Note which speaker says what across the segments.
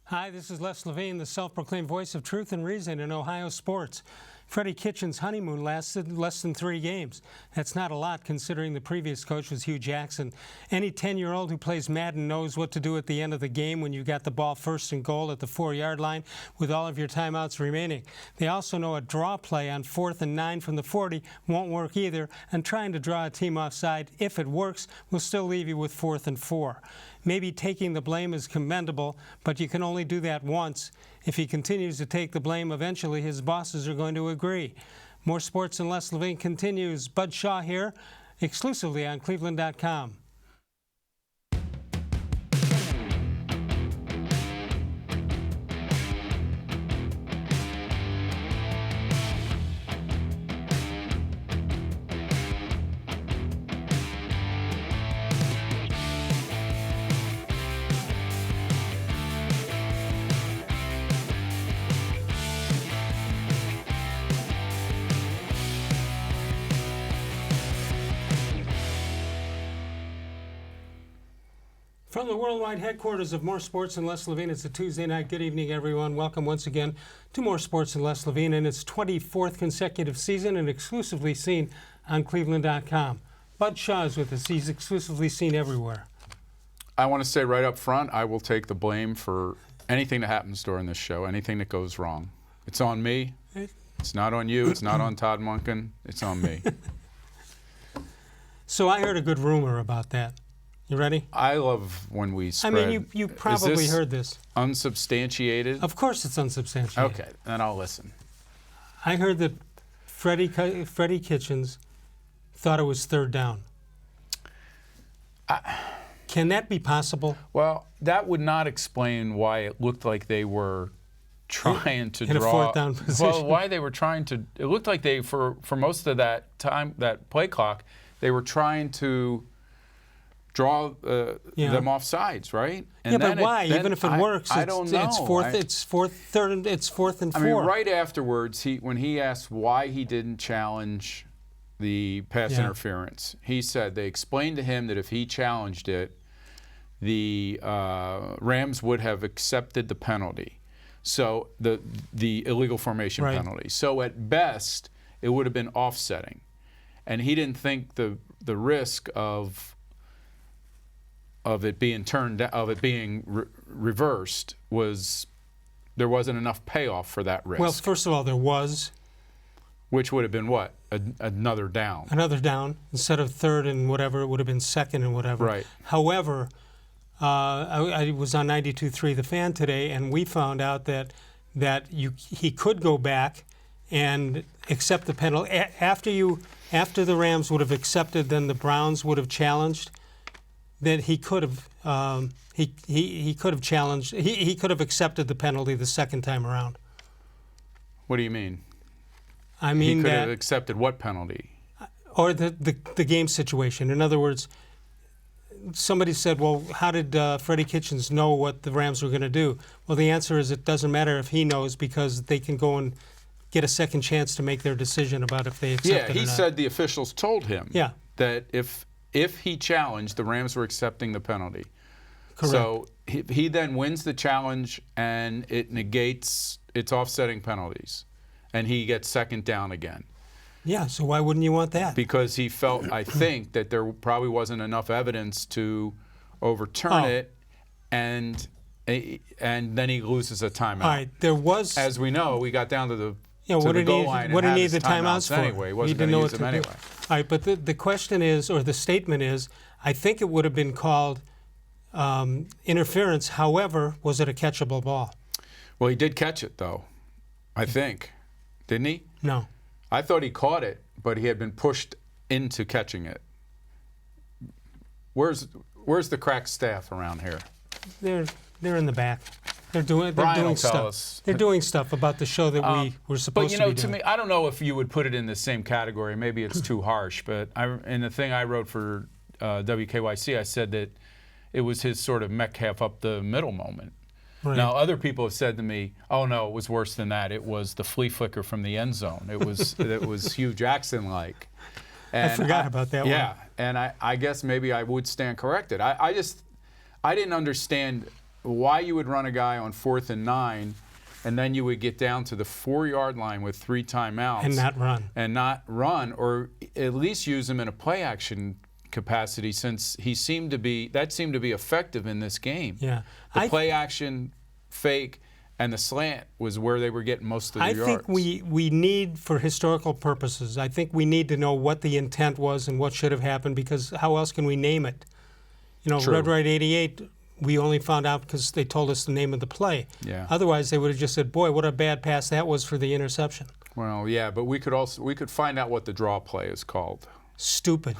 Speaker 1: Hi, this is Les-Levine, the self-proclaimed voice of truth and reason in Ohio sports. Freddie-Kitchens' honeymoon lasted less than 3 games. That's not a lot considering the previous coach was Hugh Jackson. Any 10-year-old who plays Madden knows what to do at the end of the game when you got the ball first and goal at the 4-yard line with all of your timeouts remaining. They also know a draw play on 4th and 9 from the 40 won't work either, and trying to draw a team offside, if it works, will still leave you with 4th and 4. Maybe taking the blame is commendable, but you can only do that once. If he continues to take the blame, eventually his bosses are going to agree. More Sports and Les-Levine continues. Bud Shaw here, exclusively on cleveland.com. From the worldwide headquarters of More Sports and Les-Levine, it's a Tuesday night. Good evening, everyone. Welcome once again to More Sports and Les-Levine in its 24th consecutive season and exclusively seen on cleveland.com. Bud Shaw is with us. He's exclusively seen everywhere.
Speaker 2: I want to say right up front, I will take the blame for anything that happens during this show, anything that goes wrong. It's on me. It's not on you. It's not on Todd Monken. It's on me.
Speaker 1: So I heard a good rumor about that. You ready?
Speaker 2: I love when we spread.
Speaker 1: I mean, you probably heard this.
Speaker 2: Unsubstantiated?
Speaker 1: Of course it's unsubstantiated.
Speaker 2: Okay, then I'll listen.
Speaker 1: I heard that Freddie-Kitchens thought it was 3rd down. Can that be possible?
Speaker 2: Well, that would not explain why it looked like they were trying to
Speaker 1: in
Speaker 2: draw.
Speaker 1: a 4th down position.
Speaker 2: Well, why they were trying to. It looked like they, for most of that time, that play clock, they were trying to draw them off sides, right? And
Speaker 1: yeah, but why? Even if it works,
Speaker 2: I don't know.
Speaker 1: It's 4th and 4.
Speaker 2: I mean, right afterwards, when he asked why he didn't challenge the pass interference, he said they explained to him that if he challenged it, the Rams would have accepted the penalty, so the illegal formation penalty. So at best, it would have been offsetting, and he didn't think the risk of it being reversed there wasn't enough payoff for that risk.
Speaker 1: Well, first of all, there was.
Speaker 2: Which would have been what? Another down.
Speaker 1: Another down. Instead of 3rd and whatever, it would have been 2nd and whatever.
Speaker 2: Right.
Speaker 1: However, I was on 92.3 The Fan today, and we found out that he could go back and accept the penalty. After the Rams would have accepted, then the Browns would have challenged. That he could have he could have challenged. He could have accepted the penalty the 2nd time around.
Speaker 2: What do you mean?
Speaker 1: I mean
Speaker 2: he could have accepted what penalty?
Speaker 1: Or the game situation. In other words, somebody said, well, how did Freddie-Kitchens know what the Rams were going to do? Well, the answer is it doesn't matter if he knows, because they can go and get a second chance to make their decision about if they accept it or not.
Speaker 2: Yeah, he said the officials told him that if he challenged, the Rams were accepting the penalty.
Speaker 1: Correct.
Speaker 2: So he then wins the challenge, and it negates its offsetting penalties, and he gets 2nd down again.
Speaker 1: Yeah, so why wouldn't you want that?
Speaker 2: Because he felt, I think, that there probably wasn't enough evidence to overturn it, and then he loses a timeout.
Speaker 1: All right, there was.
Speaker 2: As we know, we got down to the goal line.
Speaker 1: What did he need the
Speaker 2: timeouts
Speaker 1: for?
Speaker 2: Anyway, he wasn't going to use them anyway.
Speaker 1: All right, but the question is, or the statement is, I think it would have been called interference. However, was it a catchable ball?
Speaker 2: Well, he did catch it, though, I think. Didn't he?
Speaker 1: No.
Speaker 2: I thought he caught it, but he had been pushed into catching it. Where's the crack staff around here?
Speaker 1: They're in the back. They're doing stuff. They're doing stuff about the show that we were supposed to be doing.
Speaker 2: But, to me, I don't know if you would put it in the same category. Maybe it's too harsh. But in the thing I wrote for WKYC, I said that it was his sort of Metcalf up the middle moment.
Speaker 1: Right.
Speaker 2: Now, other people have said to me, oh, no, it was worse than that. It was the flea flicker from the end zone. It was Hugh Jackson-like.
Speaker 1: I forgot about that one.
Speaker 2: Yeah, and I guess maybe I would stand corrected. I didn't understand why you would run a guy on 4th and 9, and then you would get down to the 4-yard line with 3 timeouts.
Speaker 1: And not run.
Speaker 2: Or at least use him in a play action capacity, since that seemed to be effective in this game.
Speaker 1: Yeah.
Speaker 2: The play action, fake, and the slant was where they were getting most of the yards.
Speaker 1: I think we need, for historical purposes, I think we need to know what the intent was and what should have happened, because how else can we name it? You know,
Speaker 2: True.
Speaker 1: Red Right 88, we only found out because they told us the name of the play.
Speaker 2: Yeah.
Speaker 1: Otherwise, they would have just said, boy, what a bad pass that was for the interception.
Speaker 2: Well, yeah, but we could find out what the draw play is called.
Speaker 1: Stupid.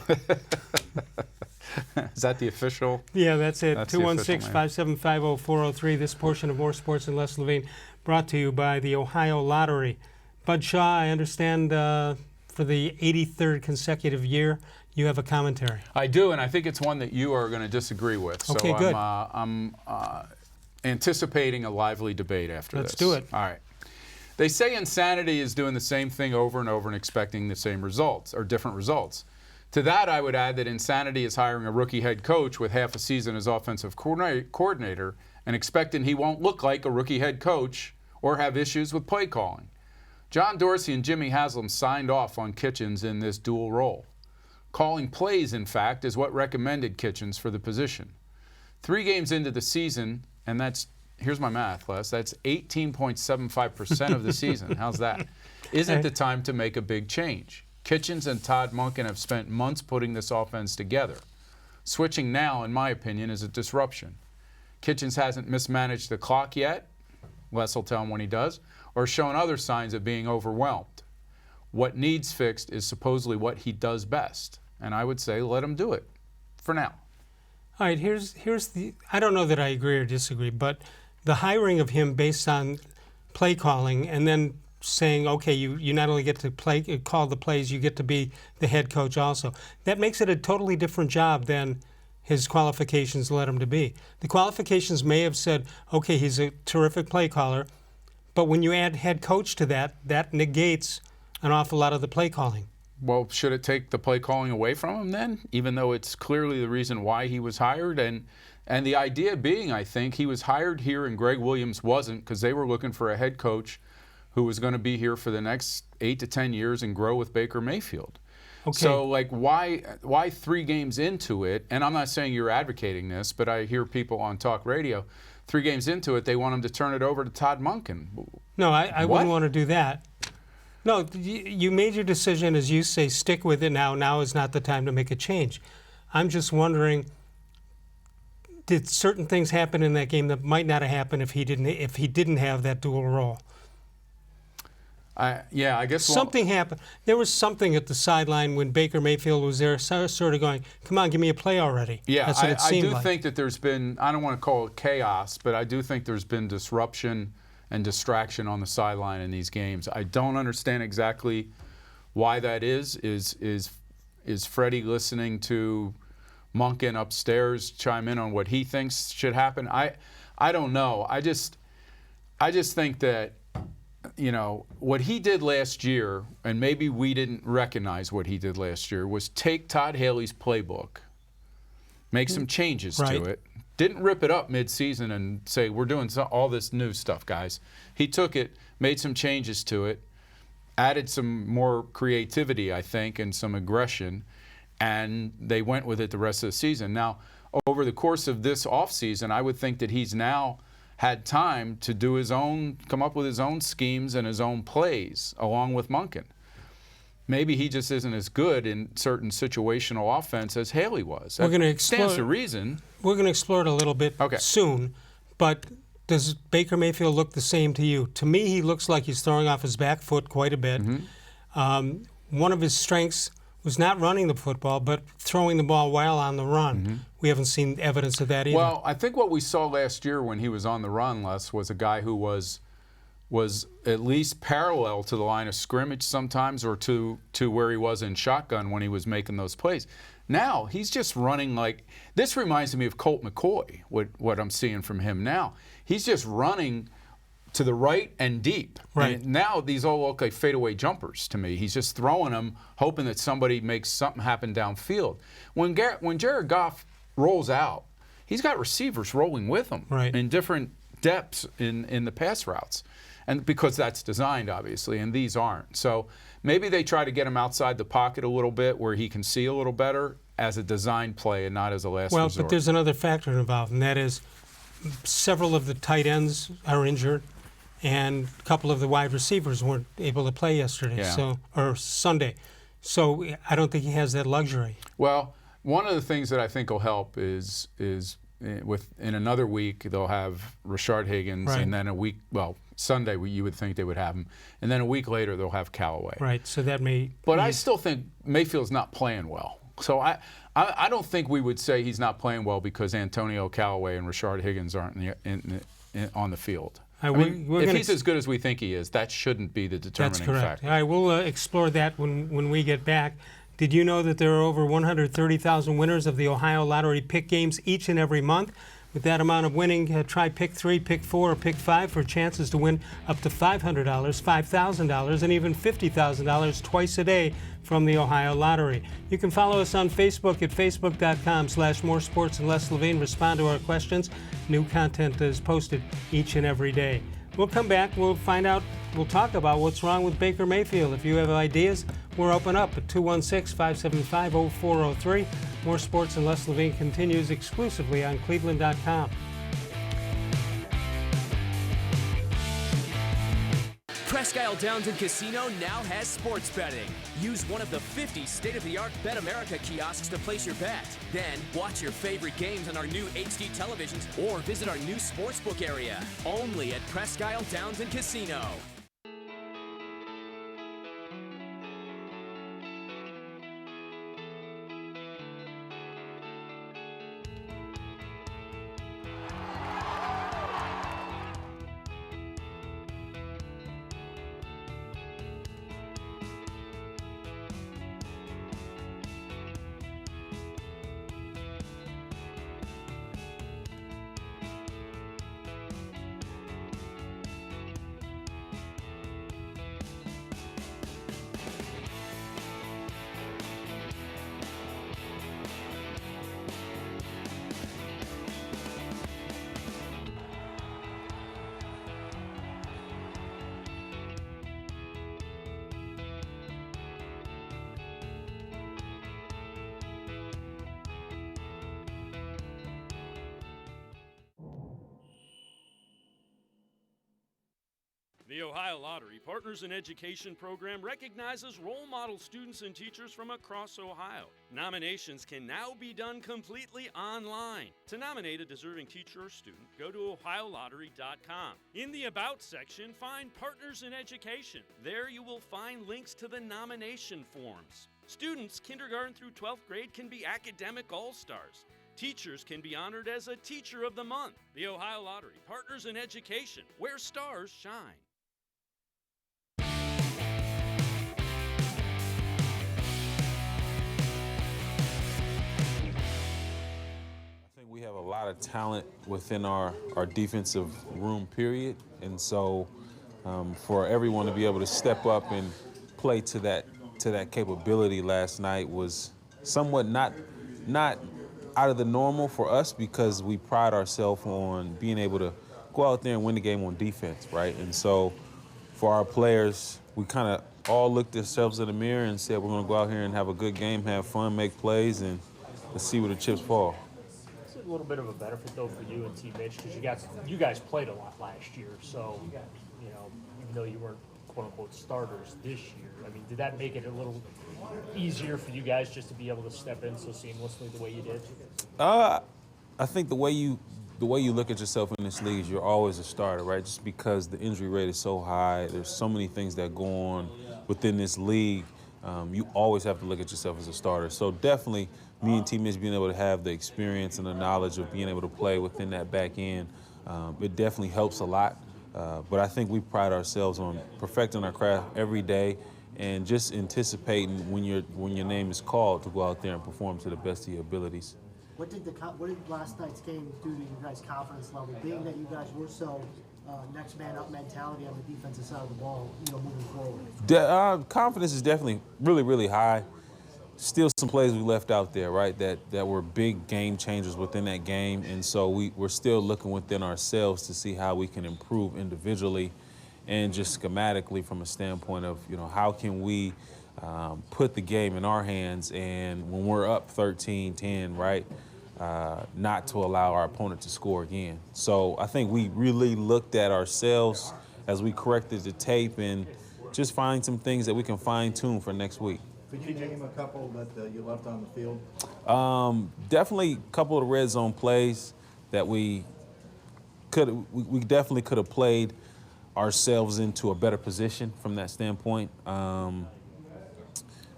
Speaker 2: Is that the official?
Speaker 1: Yeah, that's it.
Speaker 2: 216-575-0403.
Speaker 1: This portion of More Sports and Les-Levine brought to you by the Ohio Lottery. Bud Shaw, I understand for the 83rd consecutive year, you have a commentary.
Speaker 2: I do, and I think it's one that you are going to disagree with.
Speaker 1: Okay,
Speaker 2: so
Speaker 1: good.
Speaker 2: I'm anticipating a lively debate after
Speaker 1: Let's
Speaker 2: this.
Speaker 1: do it.
Speaker 2: All right. They say insanity is doing the same thing over and over and expecting the same results, or different results. To that, I would add that insanity is hiring a rookie head coach with half a season as offensive coordinator and expecting he won't look like a rookie head coach or have issues with play calling. John Dorsey and Jimmy Haslam signed off on Kitchens in this dual role. Calling plays, in fact, is what recommended Kitchens for the position. 3 games into the season, and here's my math, Les, that's 18.75% of the season. How's that? Isn't the time to make a big change? Kitchens and Todd Monken have spent months putting this offense together. Switching now, in my opinion, is a disruption. Kitchens hasn't mismanaged the clock yet, Les will tell him when he does, or shown other signs of being overwhelmed. What needs fixed is supposedly what he does best, and I would say let him do it for now.
Speaker 1: All right, here's the, I don't know that I agree or disagree, but the hiring of him based on play calling and then saying, okay, you not only get to call the plays, you get to be the head coach also. That makes it a totally different job than his qualifications led him to be. The qualifications may have said, okay, he's a terrific play caller, but when you add head coach to that, that negates an awful lot of the play calling.
Speaker 2: Well, should it take the play calling away from him then, even though it's clearly the reason why he was hired? And the idea being, I think, he was hired here and Greg Williams wasn't, because they were looking for a head coach who was going to be here for the next 8 to 10 years and grow with Baker-Mayfield. Okay. So, like, why 3 games into it, and I'm not saying you're advocating this, but I hear people on talk radio, 3 games into it, they want him to turn it over to Todd Monken.
Speaker 1: No, I wouldn't want to do that. No, you made your decision, as you say, stick with it now. Now is not the time to make a change. I'm just wondering, did certain things happen in that game that might not have happened if he didn't have that dual role?
Speaker 2: Yeah, I guess
Speaker 1: something happened. There was something at the sideline when Baker-Mayfield was there, sort of going, "Come on, give me a play already."
Speaker 2: Yeah,
Speaker 1: that's what it seemed like.
Speaker 2: I do think that there's been, I don't want to call it chaos, but I do think there's been disruption and distraction on the sideline in these games. I don't understand exactly why that is. Is Freddie listening to Monken upstairs chime in on what he thinks should happen? I don't know. I just think that, you know, what he did last year, and maybe we didn't recognize what he did last year, was take Todd Haley's playbook, make some changes to it. Didn't rip it up mid-season and say, we're doing all this new stuff, guys. He took it, made some changes to it, added some more creativity, I think, and some aggression, and they went with it the rest of the season. Now, over the course of this offseason, I would think that he's now had time to do come up with his own schemes and his own plays along with Monken. Maybe he just isn't as good in certain situational offense as Haley was.
Speaker 1: We're going to explore.
Speaker 2: Stands to reason.
Speaker 1: We're going to explore it a little bit soon, but does Baker-Mayfield look the same to you? To me, he looks like he's throwing off his back foot quite a bit. Mm-hmm. One of his strengths was not running the football, but throwing the ball while on the run. Mm-hmm. We haven't seen evidence of that either.
Speaker 2: Well, I think what we saw last year when he was on the run, Les, was a guy who was at least parallel to the line of scrimmage sometimes, or to where he was in shotgun when he was making those plays. Now, he's just running like, this reminds me of Colt McCoy, what I'm seeing from him now. He's just running to the right and deep.
Speaker 1: Right.
Speaker 2: And now these all look like fadeaway jumpers to me. He's just throwing them, hoping that somebody makes something happen downfield. When Jared Goff rolls out, he's got receivers rolling with him in different depths in the pass routes. And because that's designed, obviously, and these aren't. So maybe they try to get him outside the pocket a little bit where he can see a little better as a design play and not as a last resort.
Speaker 1: But there's another factor involved, and that is several of the tight ends are injured, and a couple of the wide receivers weren't able to play yesterday, or Sunday. So I don't think he has that luxury.
Speaker 2: Well, one of the things that I think will help is in another week they'll have Rashard Higgins, and then a week, Sunday you would think they would have him, and then a week later they'll have Callaway.
Speaker 1: Right. So that may.
Speaker 2: But I still think Mayfield's not playing well. So I don't think we would say he's not playing well because Antonio Callaway and Rashard Higgins aren't on the field. If he's as good as we think he is, that shouldn't be the determining factor.
Speaker 1: That's correct. All right, we'll explore that when we get back. Did you know that there are over 130,000 winners of the Ohio Lottery pick games each and every month? With that amount of winning, try Pick 3, Pick 4, or Pick 5 for chances to win up to $500, $5,000, and even $50,000 twice a day from the Ohio Lottery. You can follow us on Facebook at facebook.com/more-sports-and-les-levine. Respond to our questions. New content is posted each and every day. We'll come back. We'll find out. We'll talk about what's wrong with Baker-Mayfield. If you have ideas, we're open up at 216-575-0403. More Sports and Les Levine continues exclusively on cleveland.com.
Speaker 3: Presque Isle Downs and Casino now has sports betting. Use one of the 50 state-of-the-art Bet America kiosks to place your bet. Then watch your favorite games on our new HD televisions or visit our new sportsbook area. Only at Presque Isle Downs and Casino.
Speaker 4: The Ohio Lottery Partners in Education program recognizes role model students and teachers from across Ohio. Nominations can now be done completely online. To nominate a deserving teacher or student, go to ohiolottery.com. In the About section, find Partners in Education. There you will find links to the nomination forms. Students kindergarten through 12th grade can be academic all-stars. Teachers can be honored as a Teacher of the Month. The Ohio Lottery Partners in Education, where stars shine.
Speaker 5: We have a lot of talent within our defensive room, period. And so for everyone to be able to step up and play to that capability last night was somewhat not out of the normal for us because we pride ourselves on being able to go out there and win the game on defense, right? And so for our players, we kind of all looked at ourselves in the mirror and said, we're going to go out here and have a good game, have fun, make plays, and let's see where the chips fall.
Speaker 6: A little bit of a benefit though for you and T. Mitch because you guys played a lot last year. So, you know, even though you weren't quote unquote starters this year, I mean, did that make it a little easier for you guys just to be able to step in so seamlessly the way you did?
Speaker 5: I think the way you look at yourself in this league is you're always a starter, right? Just because the injury rate is so high, there's so many things that go on within this league. You always have to look at yourself as a starter. So definitely, me and T. Mitch being able to have the experience and the knowledge of being able to play within that back end, it definitely helps a lot. But I think we pride ourselves on perfecting our craft every day and just anticipating when your name is called to go out there and perform to the best of your abilities.
Speaker 7: What did last night's game do to your guys' confidence level, being that you guys were so next man up mentality on the defensive side of the ball, moving forward?
Speaker 5: Confidence is definitely really, really high. still some plays we left out there, right, that were big game changers within that game. And so we're still looking within ourselves to see how we can improve individually and just schematically from a standpoint of, how can we put the game in our hands, and when we're up 13-10, right, not to allow our opponent to score again. So I think we really looked at ourselves as we corrected the tape and just find some things that we can fine-tune for next week.
Speaker 8: Could you name a couple that you left on the field?
Speaker 5: Definitely a couple of red zone plays that we definitely could have played ourselves into a better position from that standpoint.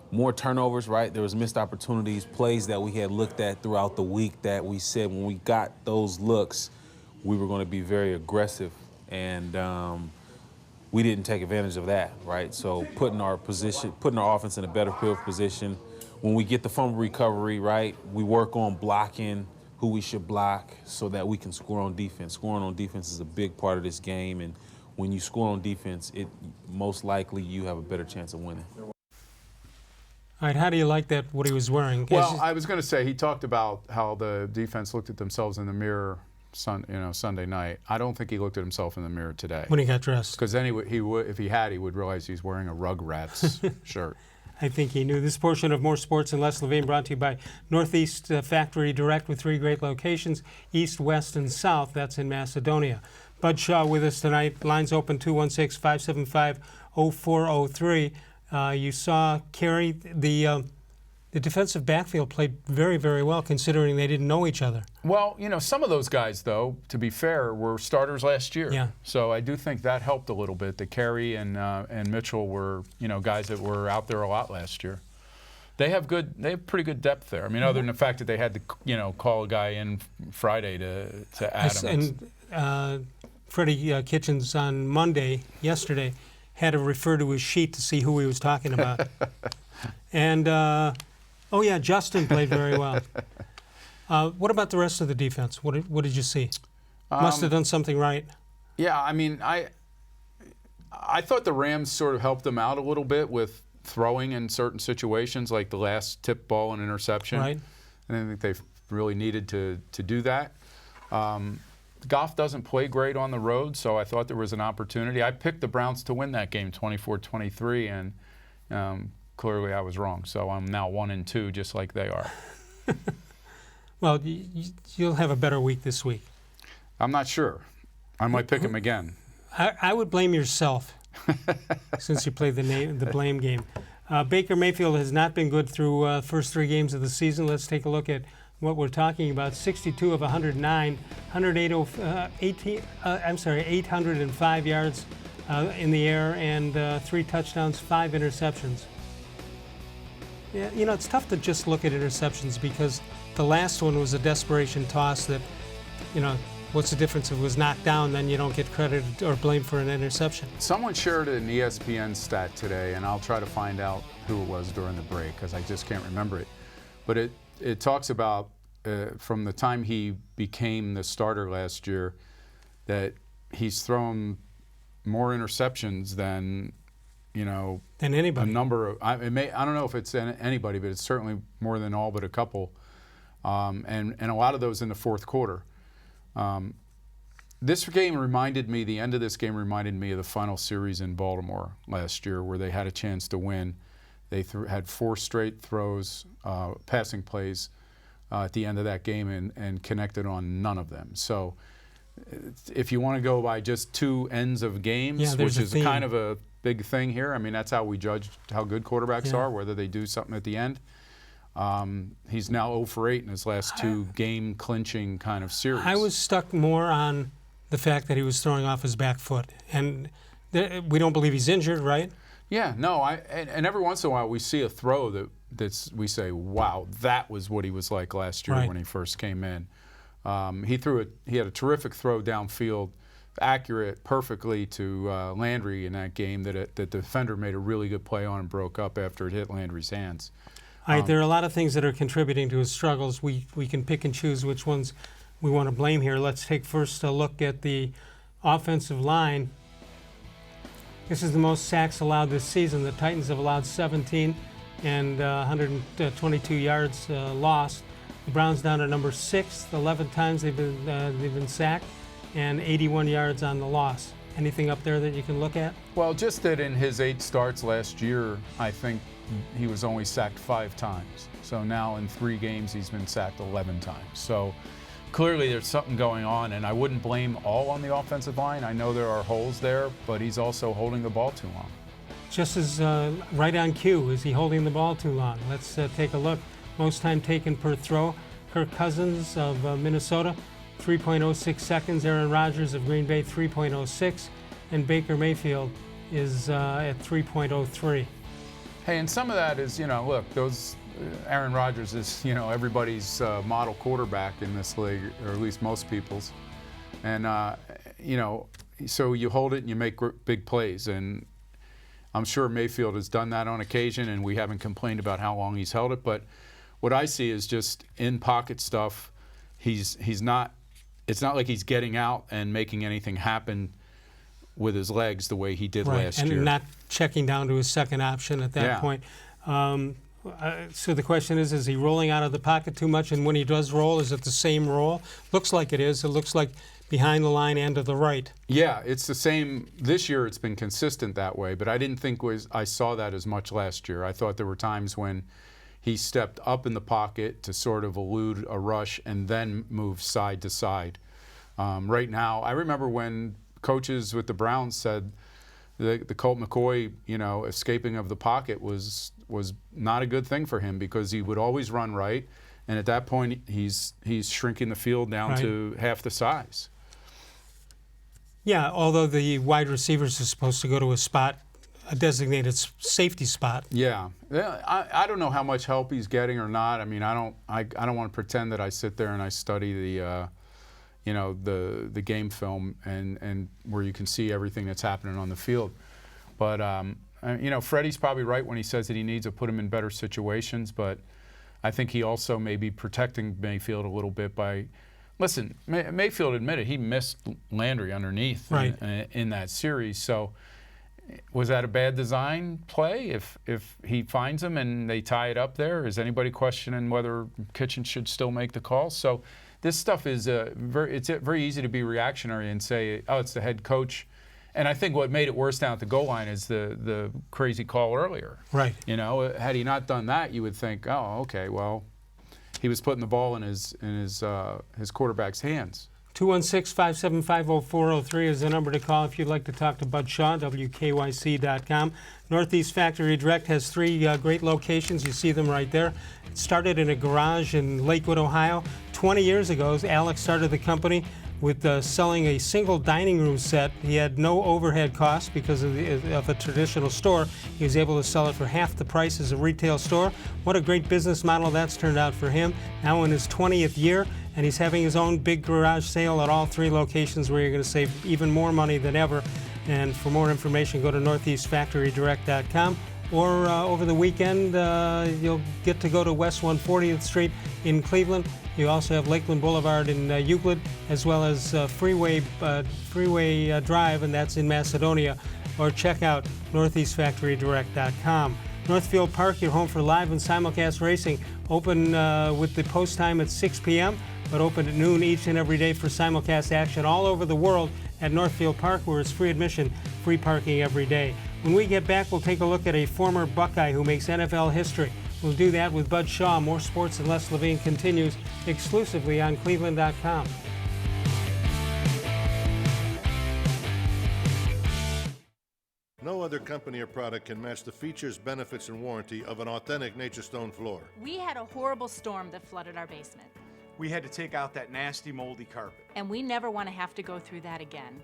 Speaker 5: More turnovers, right? There was missed opportunities, plays that we had looked at throughout the week that we said when we got those looks, we were going to be very aggressive, and we didn't take advantage of that, right? So putting our offense in a better field position. When we get the fumble recovery, right, we work on blocking who we should block so that we can score on defense. Scoring on defense is a big part of this game, and when you score on defense, it most likely you have a better chance of winning.
Speaker 1: All right, how do you like that, what he was wearing?
Speaker 2: Well, I was going to say, he talked about how the defense looked at themselves in the mirror Sunday night. I don't think he looked at himself in the mirror today.
Speaker 1: When he got dressed.
Speaker 2: Because then he would, if he had, he would realize he's wearing a Rugrats shirt.
Speaker 1: I think he knew. This portion of More Sports and Les-Levine brought to you by Northeast Factory Direct with 3 great locations, east, west, and south. That's in Macedonia. Bud Shaw with us tonight. Lines open 216-575-0403. You saw Carrie, the defensive backfield played very, very well considering they didn't know each other.
Speaker 2: Well, some of those guys, though, to be fair, were starters last year.
Speaker 1: Yeah.
Speaker 2: So I do think that helped a little bit. That Carrie and Mitchell were, guys that were out there a lot last year. They have pretty good depth there. I mean, other than the fact that they had to, call a guy in Friday to add him.
Speaker 1: And Freddie-Kitchens on yesterday, had to refer to his sheet to see who he was talking about. And, Justin played very well. What about the rest of the defense? What did you see? Must have done something right.
Speaker 2: Yeah, I mean, I thought the Rams sort of helped them out a little bit with throwing in certain situations, like the last tip ball and interception.
Speaker 1: Right.
Speaker 2: And I think they really needed to do that. Goff doesn't play great on the road, so I thought there was an opportunity. I picked the Browns to win that game 24-23, and clearly I was wrong. So I'm now 1-2, just like they are.
Speaker 1: Well, you'll have a better week this week.
Speaker 2: I'm not sure. I might pick him again.
Speaker 1: I would blame yourself since you played the blame game. Baker-Mayfield has not been good through first 3 games of the season. Let's take a look at what we're talking about. 62 of 109, 805 yards in the air, and 3 touchdowns, 5 interceptions. Yeah, it's tough to just look at interceptions because the last one was a desperation toss that, what's the difference if it was knocked down, then you don't get credit or blame for an interception.
Speaker 2: Someone shared an ESPN stat today, and I'll try to find out who it was during the break because I just can't remember it. But it talks about from the time he became the starter last year that he's thrown more interceptions than
Speaker 1: anybody.
Speaker 2: A number of I don't know if it's anybody, but it's certainly more than all but a couple, and a lot of those in the fourth quarter. This game reminded me. The end of this game reminded me of the final series in Baltimore last year, where they had a chance to win. They had 4 straight throws, passing plays at the end of that game, and connected on none of them. So if you want to go by just 2 ends of games, which is kind of a big thing here, I mean, that's how we judge how good quarterbacks are, whether they do something at the end. He's now 0 for 8 in his last 2 game-clinching kind of series.
Speaker 1: I was stuck more on the fact that he was throwing off his back foot. And we don't believe he's injured, right?
Speaker 2: Yeah, no. And every once in a while we see a throw we say, wow, that was what he was like last year when he first came in. He had a terrific throw downfield, accurate perfectly to Landry in that game that the defender made a really good play on and broke up after it hit Landry's hands.
Speaker 1: All right, there are a lot of things that are contributing to his struggles. We can pick and choose which ones we want to blame here. Let's take first a look at the offensive line. This is the most sacks allowed this season. The Titans have allowed 17. and 122 yards lost. The Browns down to number 6, 11 times they've been sacked, and 81 yards on the loss. Anything up there that you can look at?
Speaker 2: Well, just that in his 8 starts last year, I think he was only sacked 5 times. So now in 3 games, he's been sacked 11 times. So clearly there's something going on, and I wouldn't blame all on the offensive line. I know there are holes there, but he's also holding the ball too long.
Speaker 1: Just as right on cue, is he holding the ball too long? Let's take a look. Most time taken per throw. Kirk Cousins of Minnesota, 3.06 seconds. Aaron Rodgers of Green Bay, 3.06. And Baker-Mayfield is at 3.03.
Speaker 2: Hey, and some of that is, look, Aaron Rodgers is, everybody's model quarterback in this league, or at least most people's. And, so you hold it and you make big plays. And I'm sure Mayfield has done that on occasion, and we haven't complained about how long he's held it. But what I see is just in-pocket stuff. He's not. It's not like he's getting out and making anything happen with his legs the way he did last year.
Speaker 1: And not checking down to his second option at that point. So the question is he rolling out of the pocket too much? And when he does roll, is it the same roll? Looks like it is. It looks like behind the line and to the right.
Speaker 2: Yeah, it's the same. This year it's been consistent that way, but I didn't think I saw that as much last year. I thought there were times when he stepped up in the pocket to sort of elude a rush and then move side to side. Right now, I remember when coaches with the Browns said the Colt McCoy, escaping of the pocket was not a good thing for him because he would always run right, and at that point he's shrinking the field down to half the size.
Speaker 1: Yeah, although the wide receivers are supposed to go to a designated safety spot.
Speaker 2: Yeah, I don't know how much help he's getting or not. I mean, I don't want to pretend that I sit there and I study the game film and where you can see everything that's happening on the field. But Freddie's probably right when he says that he needs to put him in better situations. But I think he also may be protecting Mayfield a little bit by. Listen, Mayfield admitted he missed Landry underneath in that series. So was that a bad design play? If he finds him and they tie it up there, is anybody questioning whether Kitchens should still make the call? So this stuff is it's very easy to be reactionary and say, oh, it's the head coach. And I think what made it worse down at the goal line is the crazy call earlier.
Speaker 1: Right.
Speaker 2: Had he not done that, you would think, oh, okay, well, he was putting the ball in his quarterback's hands.
Speaker 1: 216-575-0403 is the number to call if you'd like to talk to Bud Shaw, WKYC.com. Northeast Factory Direct has 3 great locations. You see them right there. It started in a garage in Lakewood, Ohio. 20 years ago, Alex started the company with selling a single dining room set. He had no overhead costs because of a traditional store. He was able to sell it for half the price as a retail store. What a great business model that's turned out for him. Now in his 20th year, and he's having his own big garage sale at all 3 locations where you're going to save even more money than ever. And for more information, go to northeastfactorydirect.com. Or over the weekend, you'll get to go to West 140th Street in Cleveland. You also have Lakeland Boulevard in Euclid, as well as Freeway Drive, and that's in Macedonia. Or check out northeastfactorydirect.com. Northfield Park, your home for live and simulcast racing. Open with the post time at 6 p.m., but open at noon each and every day for simulcast action all over the world at Northfield Park, where it's free admission, free parking every day. When we get back, we'll take a look at a former Buckeye who makes NFL history. We'll do that with Bud Shaw. More Sports and Les-Levine continues exclusively on cleveland.com.
Speaker 9: No other company or product can match the features, benefits, and warranty of an authentic Nature Stone floor.
Speaker 10: We had a horrible storm that flooded our basement.
Speaker 11: We had to take out that nasty moldy carpet.
Speaker 10: And we never want to have to go through that again.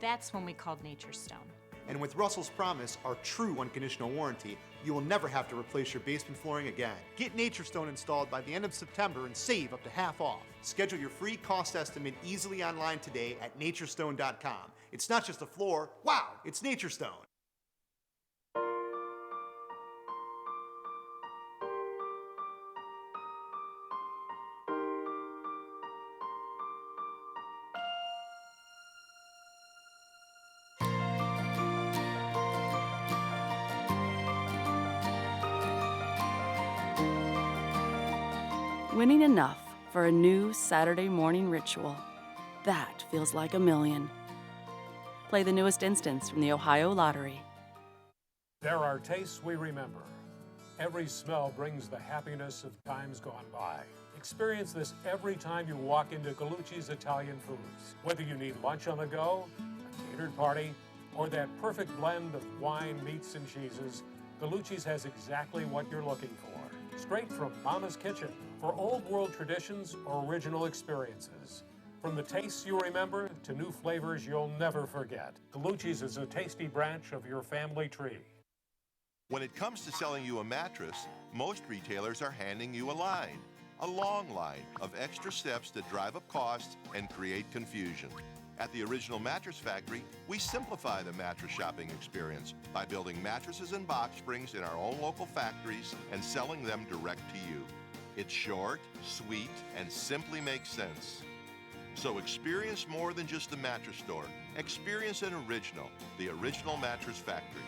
Speaker 10: That's when we called Nature Stone.
Speaker 11: And with Russell's Promise, our true unconditional warranty, you will never have to replace your basement flooring again. Get Nature Stone installed by the end of September and save up to half off. Schedule your free cost estimate easily online today at naturestone.com. It's not just a floor, wow, it's Nature Stone.
Speaker 12: Winning enough for a new Saturday morning ritual. That feels like a million. Play the newest instance from the Ohio Lottery.
Speaker 13: There are tastes we remember. Every smell brings the happiness of times gone by. Experience this every time you walk into Gallucci's Italian Foods. Whether you need lunch on the go, a catered party, or that perfect blend of wine, meats, and cheeses, Gallucci's has exactly what you're looking for. Straight from Mama's Kitchen for old world traditions or original experiences. From the tastes you remember to new flavors you'll never forget. Gallucci's is a tasty branch of your family tree.
Speaker 14: When it comes to selling you a mattress, most retailers are handing you a long line of extra steps that drive up costs and create confusion. At the Original Mattress Factory, we simplify the mattress shopping experience by building mattresses and box springs in our own local factories and selling them direct to you. It's short, sweet, and simply makes sense. So experience more than just a mattress store. Experience an original, the Original Mattress Factory.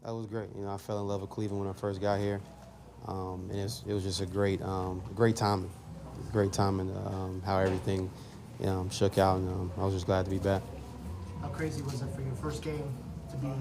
Speaker 15: That was great. You know, I fell in love with Cleveland when I first got here, and it was just a great timing. Great timing, how everything shook out, and I was just glad to be back.
Speaker 7: How crazy was it for your first game to be,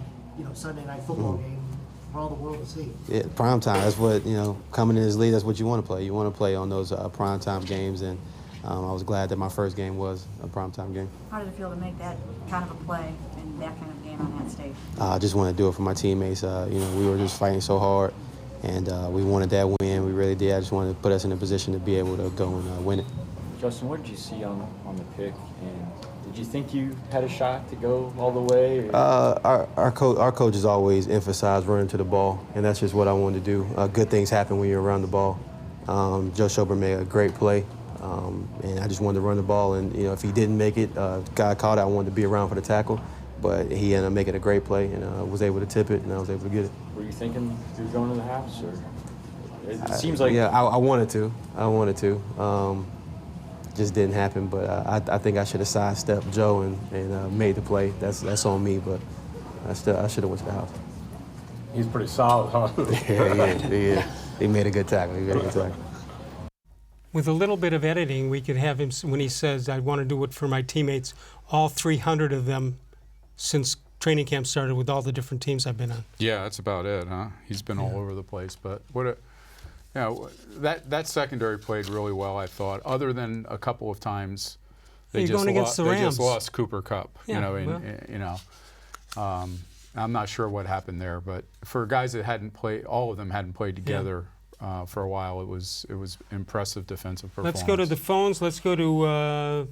Speaker 7: Sunday night football game for all the world to see?
Speaker 15: Yeah, prime time. That's what coming in this league. That's what you want to play. You want to play on those prime time games, and I was glad that my first game was a prime time game.
Speaker 16: How did it feel to make that kind of a play and that kind of game on that stage?
Speaker 15: I just wanted to do it for my teammates. We were just fighting so hard, and we wanted that win. We really did. I just wanted to put us in a position to be able to go and win it.
Speaker 17: Justin, what did you see on the pick, and did you think you had a shot to go all the way?
Speaker 15: Our coaches always emphasize running to the ball, and that's just what I wanted to do. Good things happen when you're around the ball. Joe-Schober made a great play, and I just wanted to run the ball. And if he didn't make it, guy caught it. I wanted to be around for the tackle, but he ended up making a great play, and was able to tip it, and I was able to get it.
Speaker 17: Were you thinking you were going to the house, or it seems like?
Speaker 15: Yeah, I wanted to. Just didn't happen, but I think I should have sidestepped Joe and made the play. That's on me, but I should have went to the house.
Speaker 17: He's pretty solid, huh?
Speaker 15: Yeah. He made a good tackle.
Speaker 1: With a little bit of editing, we could have him, when he says, I want to do it for my teammates, all 300 of them since training camp started with all the different teams I've been on.
Speaker 2: Yeah, that's about it, huh? He's been all over the place, but that secondary played really well, I thought. Other than a couple of times, they just lost Cooper Kupp.
Speaker 1: Yeah,
Speaker 2: I'm not sure what happened there, but for guys that hadn't played, all of them hadn't played together for a while. It was impressive defensive performance.
Speaker 1: Let's go to the phones. Let's go to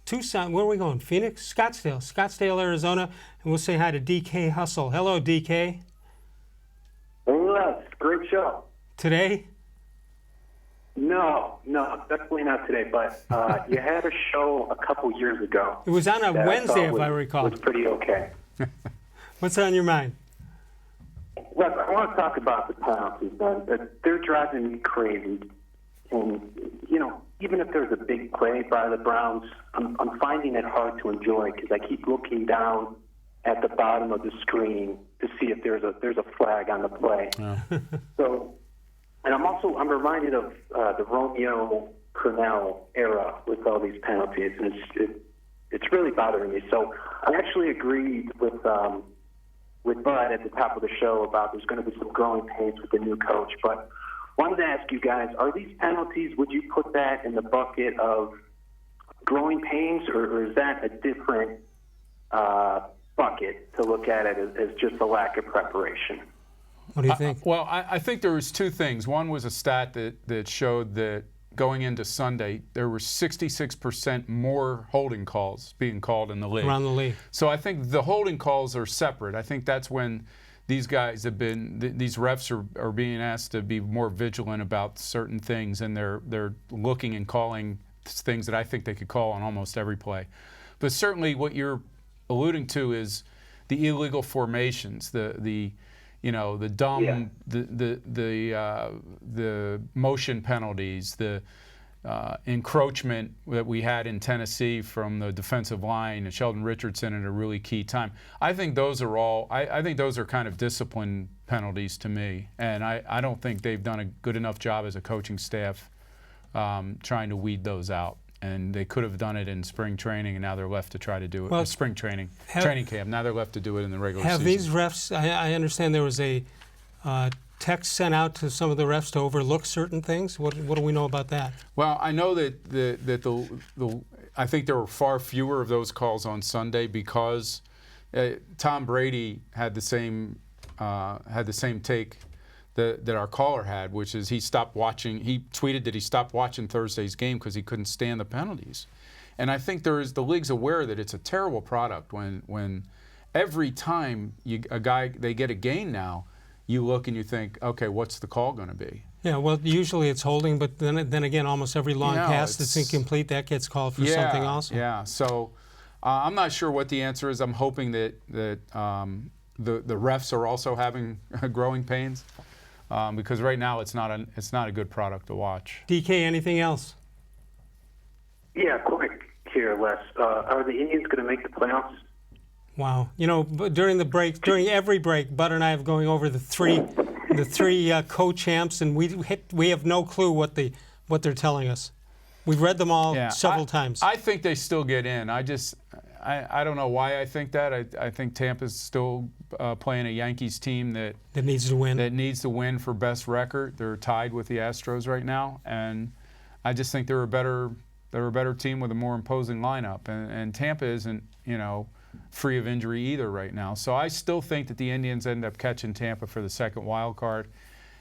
Speaker 1: Tucson. Where are we going? Phoenix, Scottsdale, Arizona, and we'll say hi to DK Hustle. Hello, DK.
Speaker 18: Hey, great show.
Speaker 1: Today?
Speaker 18: No, definitely not today, but you had a show a couple years ago.
Speaker 1: It was on a Wednesday, if I recall.
Speaker 18: It was pretty okay.
Speaker 1: What's on your mind?
Speaker 18: Look, I want to talk about the penalties, man. They're driving me crazy. And, even if there's a big play by the Browns, I'm finding it hard to enjoy because I keep looking down at the bottom of the screen to see if there's a flag on the play. So... And I'm reminded of the Romeo Crennel era with all these penalties, and it's really bothering me. So I actually agreed with Bud at the top of the show about there's going to be some growing pains with the new coach. But wanted to ask you guys, are these penalties, would you put that in the bucket of growing pains, or is that a different bucket to look at it as just a lack of preparation?
Speaker 1: What do you think?
Speaker 2: Well, I think there was two things. One was a stat that showed that going into Sunday, there were 66% more holding calls being called in the league.
Speaker 1: Around the league.
Speaker 2: So I think the holding calls are separate. I think that's when these guys these refs are being asked to be more vigilant about certain things, and they're looking and calling things that I think they could call on almost every play. But certainly what you're alluding to is the illegal formations, the dumb, the motion penalties, the encroachment that we had in Tennessee from the defensive line and Sheldon Richardson at a really key time. I think those are all, I think those are kind of discipline penalties to me, and I don't think they've done a good enough job as a coaching staff trying to weed those out. And they could have done it in spring training, and now they're left to try to do it.
Speaker 1: Well,
Speaker 2: spring training camp. Now they're left to do it in the regular season.
Speaker 1: Have these refs? I understand there was a text sent out to some of the refs to overlook certain things. What do we know about that?
Speaker 2: Well, I know that I think there were far fewer of those calls on Sunday because Tom Brady had the same take that our caller had, which is he stopped watching. He tweeted that he stopped watching Thursday's game because he couldn't stand the penalties. And I think the league's aware that it's a terrible product when every time they get a gain now, you look and you think, okay, what's the call going to be?
Speaker 1: Yeah, well, usually it's holding, but then again, almost every long pass that's incomplete, that gets called for something also.
Speaker 2: Yeah, so I'm not sure what the answer is. I'm hoping that the refs are also having growing pains because right now it's not a good product to watch.
Speaker 1: DK, anything else?
Speaker 18: Yeah, quick here, Les. Are the Indians going to make the playoffs?
Speaker 1: Wow. You know, during every break, Bud and I have going over the three co-champs, and we have no clue what they're telling us. We've read them all several times.
Speaker 2: I think they still get in. I don't know why I think that. I think Tampa's still playing a Yankees team that
Speaker 1: needs to win.
Speaker 2: That needs to win for best record. They're tied with the Astros right now, and I just think they're a better team with a more imposing lineup. And Tampa isn't, free of injury either right now. So I still think that the Indians end up catching Tampa for the second wild card.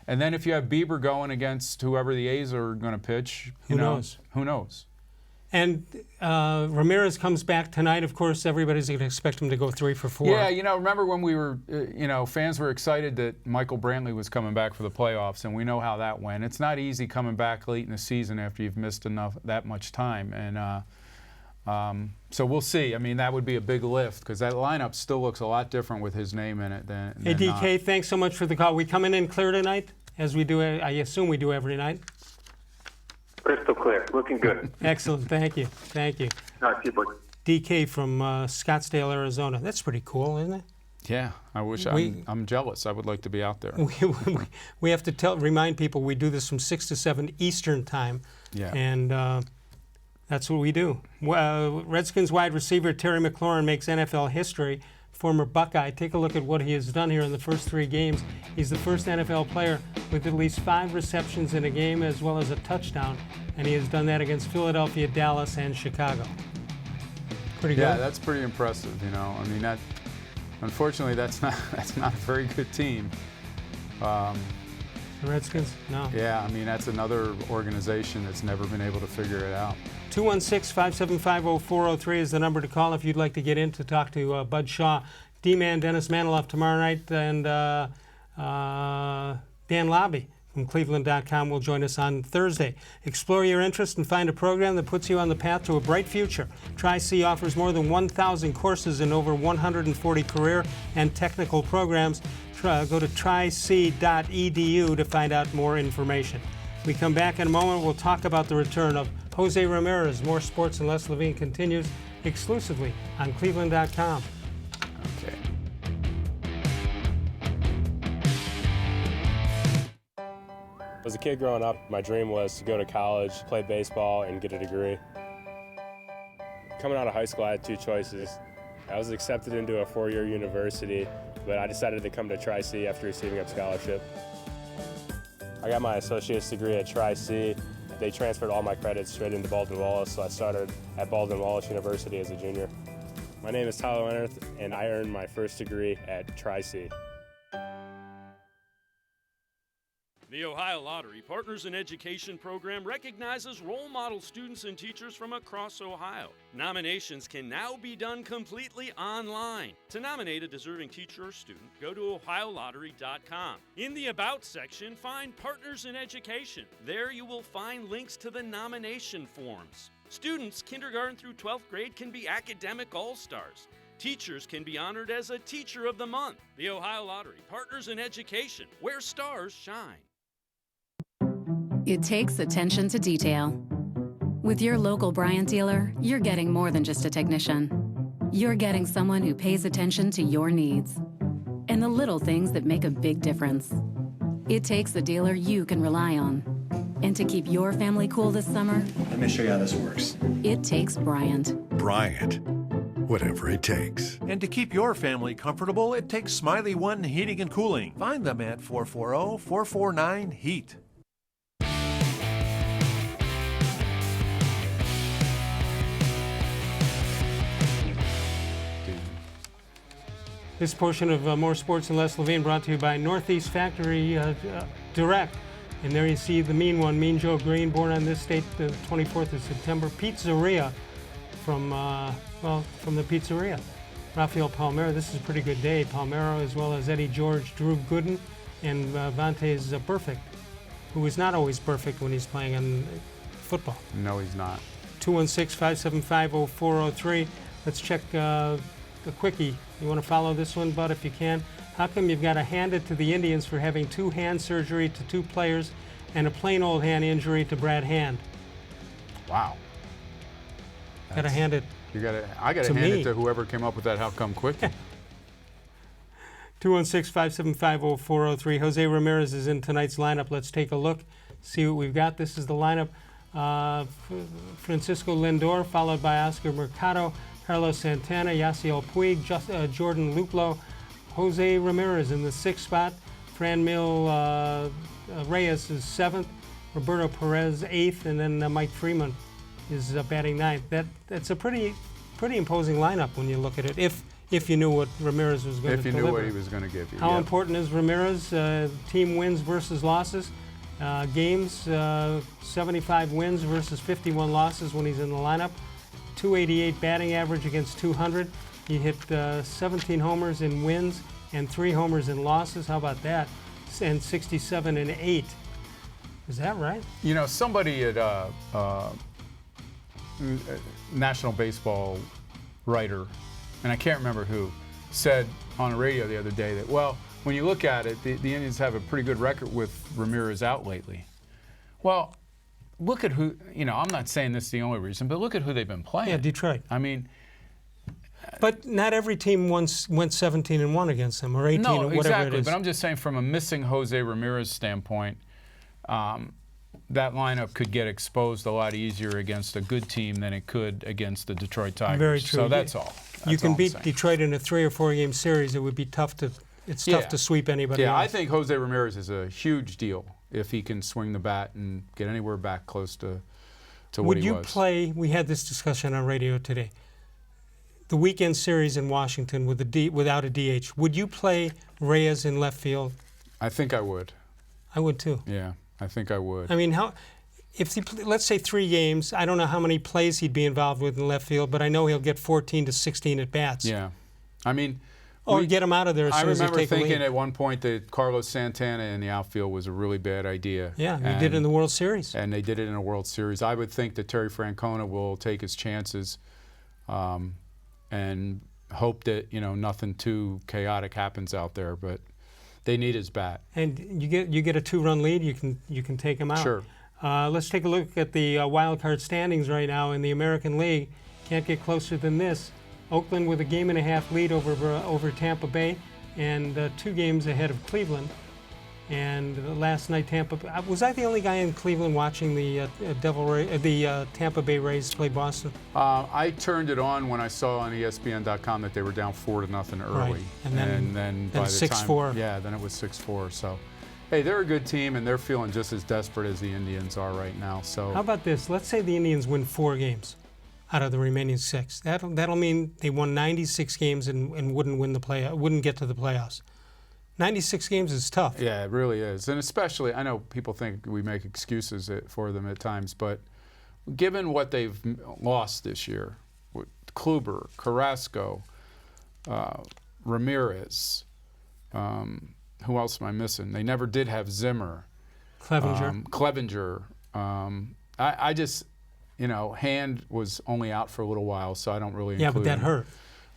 Speaker 2: And then if you have Bieber going against whoever the A's are going to pitch,
Speaker 1: who knows?
Speaker 2: Who knows?
Speaker 1: And Ramirez comes back tonight. Of course, everybody's going to expect him to go 3 for 4.
Speaker 2: Yeah, remember when we were, fans were excited that Michael Brantley was coming back for the playoffs, and we know how that went. It's not easy coming back late in the season after you've missed that much time. And so we'll see. I mean, that would be a big lift because that lineup still looks a lot different with his name in it than
Speaker 1: Hey, DK,
Speaker 2: not.
Speaker 1: Thanks so much for the call. We coming in clear tonight, as we do, I assume we do every night?
Speaker 18: Crystal clear. Looking good.
Speaker 1: Excellent. Thank you.
Speaker 18: All right, people.
Speaker 1: DK from Scottsdale, Arizona. That's pretty cool, isn't it?
Speaker 2: Yeah, I wish. I'm jealous. I would like to be out there.
Speaker 1: We have to remind people we do this from 6 to 7 Eastern time.
Speaker 2: Yeah.
Speaker 1: And that's what we do. Redskins wide receiver Terry McLaurin makes NFL history. Former Buckeye. Take a look at what he has done here in the first 3 games. He's the first NFL player with at least 5 receptions in a game as well as a touchdown, and he has done that against Philadelphia, Dallas, and Chicago. Pretty good.
Speaker 2: Yeah, that's pretty impressive. I mean, unfortunately, that's not a very good team.
Speaker 1: The Redskins? No.
Speaker 2: Yeah, I mean, that's another organization that's never been able to figure it out.
Speaker 1: 216-575-0403 is the number to call if you'd like to get in to talk to Bud Shaw, D-Man Dennis Maniloff tomorrow night, and Dan Lobby from cleveland.com will join us on Thursday. Explore your interest and find a program that puts you on the path to a bright future. Tri-C offers more than 1,000 courses in over 140 career and technical programs. Go to tric.edu to find out more information. We come back in a moment. We'll talk about the return of Jose-Ramirez. More Sports and Les-levine continues exclusively on cleveland.com.
Speaker 2: Okay.
Speaker 19: As a kid growing up, my dream was to go to college, play baseball, and get a degree. Coming out of high school, I had 2 choices. I was accepted into a 4-year university, but I decided to come to Tri-C after receiving a scholarship. I got my associate's degree at Tri-C. They transferred all my credits straight into Baldwin-Wallace, so I started at Baldwin-Wallace University as a junior. My name is Tyler Leonard, and I earned my first degree at Tri-C.
Speaker 4: The Ohio Lottery Partners in Education program recognizes role model students and teachers from across Ohio. Nominations can now be done completely online. To nominate a deserving teacher or student, go to ohiolottery.com. In the About section, find Partners in Education. There you will find links to the nomination forms. Students kindergarten through 12th grade can be academic all-stars. Teachers can be honored as a Teacher of the Month. The Ohio Lottery Partners in Education, where stars shine.
Speaker 20: It takes attention to detail. With your local Bryant dealer, you're getting more than just a technician. You're getting someone who pays attention to your needs and the little things that make a big difference. It takes a dealer you can rely on. And to keep your family cool this summer,
Speaker 21: let me show you how this works.
Speaker 20: it takes Bryant.
Speaker 22: Bryant, whatever it takes.
Speaker 23: And to keep your family comfortable, it takes Smiley One Heating and Cooling. Find them at 440-449-HEAT.
Speaker 1: This portion of More Sports and Les-Levine brought to you by Northeast Factory Direct. And there you see the mean one, Mean Joe Green, born on this date, the 24th of September. Pizzeria from the pizzeria. Rafael Palmeiro, this is a pretty good day. Palmeiro, as well as Eddie George, Drew Gooden, and Vantes Perfect, who is not always perfect when he's playing on football.
Speaker 2: No, he's not.
Speaker 1: 216-575-0403. Let's check the quickie. You want to follow this one, Bud, if you can? How come you've got to hand it to the Indians for having 2 hand surgery to 2 players and a plain old hand injury to Brad Hand?
Speaker 2: Wow.
Speaker 1: Got to hand it
Speaker 2: I got to hand
Speaker 1: me.
Speaker 2: it to whoever came up with that how come quickie.
Speaker 1: 216-575-0403. Jose-Ramirez is in tonight's lineup. Let's take a look, see what we've got. This is the lineup. Francisco Lindor, followed by Oscar Mercado, Carlos Santana, Yasiel Puig, Jordan Luplow, Jose-Ramirez in the 6th spot. Franmil Reyes is 7th. Roberto Perez 8th, and then Mike Freeman is batting 9th. That's a pretty imposing lineup when you look at it. If you knew what Ramirez was going to deliver.
Speaker 2: If you knew what he was going to give you.
Speaker 1: How important is Ramirez? Team wins versus losses. Games, 75 wins versus 51 losses when he's in the lineup. 288 batting average against 200. He hit 17 homers in wins and 3 homers in losses. How about that? And 67 and 8. Is that right?
Speaker 2: You know, somebody at National Baseball writer, and I can't remember who, said on the radio the other day that, well, when you look at it, the Indians have a pretty good record with Ramirez out lately. Well, look at who, I'm not saying this is the only reason, but look at who they've been playing.
Speaker 1: Yeah, Detroit.
Speaker 2: I mean,
Speaker 1: but not every team went 17-1 against them, or 18, or whatever
Speaker 2: exactly,
Speaker 1: it is.
Speaker 2: but I'm just saying from a missing Jose Ramirez standpoint, that lineup could get exposed a lot easier against a good team than it could against the Detroit Tigers.
Speaker 1: Very true.
Speaker 2: So that's all.
Speaker 1: You can beat
Speaker 2: saying.
Speaker 1: Detroit in a 3 or 4 game series. It would be tough to. It's tough to sweep anybody else.
Speaker 2: Yeah, I think Jose Ramirez is a huge deal if he can swing the bat and get anywhere back close to what he was.
Speaker 1: Would you play? We had this discussion on radio today. The weekend series in Washington without a DH. Would you play Reyes in left field?
Speaker 2: I think I would.
Speaker 1: I would too.
Speaker 2: Yeah, I think I would.
Speaker 1: I mean, let's say 3 games. I don't know how many plays he'd be involved with in left field, but I know he'll get 14 to 16 at bats.
Speaker 2: Yeah, I mean.
Speaker 1: Or get him out of there as soon as they take a lead.
Speaker 2: I remember thinking at one point that Carlos Santana in the outfield was a really bad idea.
Speaker 1: Yeah, he did it in the World Series.
Speaker 2: And they did it in a World Series. I would think that Terry Francona will take his chances and hope that nothing too chaotic happens out there. But they need his bat.
Speaker 1: And you get a 2-run lead, you can take him out.
Speaker 2: Sure.
Speaker 1: Let's take a look at the wild card standings right now in the American League. Can't get closer than this. Oakland with a 1.5 game lead over Tampa Bay, and 2 games ahead of Cleveland. And last night, was I the only guy in Cleveland watching the Tampa Bay Rays play Boston?
Speaker 2: I turned it on when I saw on ESPN.com that they were down 4-0 early,
Speaker 1: right. and then
Speaker 2: by the
Speaker 1: 6-4.
Speaker 2: time, yeah, then it was 6-4. So, hey, they're a good team, and they're feeling just as desperate as the Indians are right now. So,
Speaker 1: how about this? Let's say the Indians win 4 games out of the remaining 6. That'll mean they won 96 games and wouldn't get to the playoffs. 96 games is tough.
Speaker 2: Yeah, it really is. And especially, I know people think we make excuses for them at times, but given what they've lost this year, with Kluber, Carrasco, Ramirez, who else am I missing? They never did have Zimmer.
Speaker 1: Clevinger.
Speaker 2: I just, Hand was only out for a little while, so I don't really include
Speaker 1: but that
Speaker 2: him.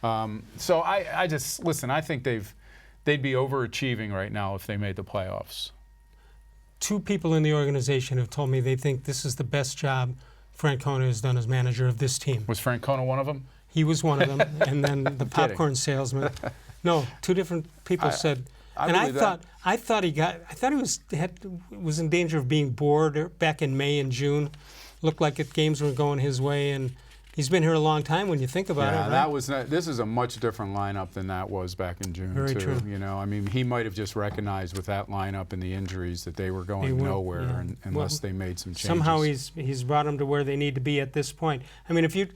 Speaker 1: hurt.
Speaker 2: So I just, listen, I think they'd be overachieving right now if they made the playoffs.
Speaker 1: 2 people in the organization have told me they think this is the best job Francona has done as manager of this team.
Speaker 2: Was Francona one of them?
Speaker 1: He was one of them, and then the popcorn salesman. No, two different people said. And I thought he was in danger of being bored back in May and June. Looked like games were going his way, and he's been here a long time when you think about it. Right?
Speaker 2: This is a much different lineup than that was back in June.
Speaker 1: Very
Speaker 2: too.
Speaker 1: true.
Speaker 2: You know, I mean, he might have just recognized with that lineup and the injuries that they were going nowhere unless they made some changes.
Speaker 1: Somehow he's brought them to where they need to be at this point. I mean, if you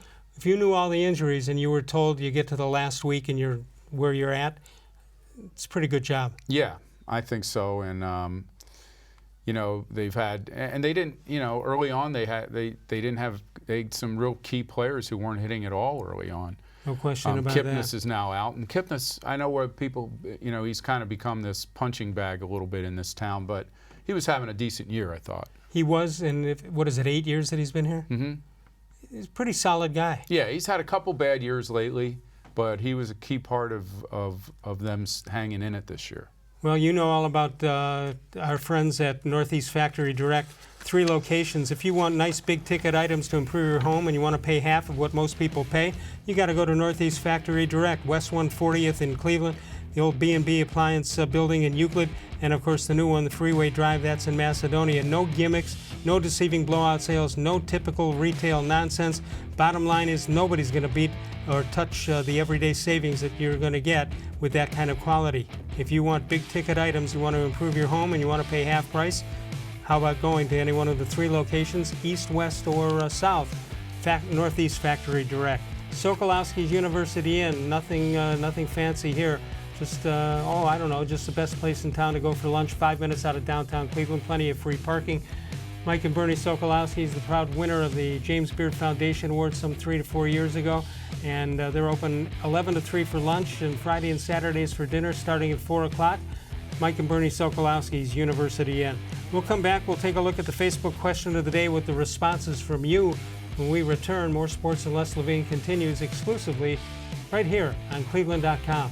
Speaker 1: knew all the injuries and you were told you get to the last week and you're where you're at, it's a pretty good job.
Speaker 2: Yeah, I think so. And you know, they've had, and they didn't, you know, early on they had some real key players who weren't hitting at all early on.
Speaker 1: No question about that.
Speaker 2: Kipnis is now out, and Kipnis, I know where people, you know, he's kind of become this punching bag a little bit in this town, but he was having a decent year, I thought.
Speaker 1: He was, and what is it, 8 years that he's been here?
Speaker 2: Mm-hmm.
Speaker 1: He's a pretty solid guy.
Speaker 2: Yeah, he's had a couple bad years lately, but he was a key part of them hanging in it this year.
Speaker 1: Well, you know all about our friends at Northeast Factory Direct. 3 locations. If you want nice big ticket items to improve your home and you want to pay half of what most people pay, you got to go to Northeast Factory Direct, West 140th in Cleveland, the old B&B Appliance building in Euclid, and of course the new one, the Freeway Drive, that's in Macedonia. No gimmicks, no deceiving blowout sales, no typical retail nonsense. Bottom line is nobody's going to beat or touch the everyday savings that you're going to get with that kind of quality. If you want big ticket items, you want to improve your home and you want to pay half price, how about going to any one of the 3 locations, east, west, or south? Northeast Factory Direct. Sokolowski's University Inn, nothing fancy here. Just, I don't know, just the best place in town to go for lunch, 5 minutes out of downtown Cleveland, plenty of free parking. Mike and Bernie Sokolowski is the proud winner of the James Beard Foundation Award some 3 to 4 years ago. And they're open 11 to 3 for lunch and Friday and Saturdays for dinner starting at 4 o'clock. Mike and Bernie Sokolowski's University Inn. We'll come back. We'll take a look at the Facebook question of the day with the responses from you. When we return, More Sports and Les-levine continues exclusively right here on cleveland.com.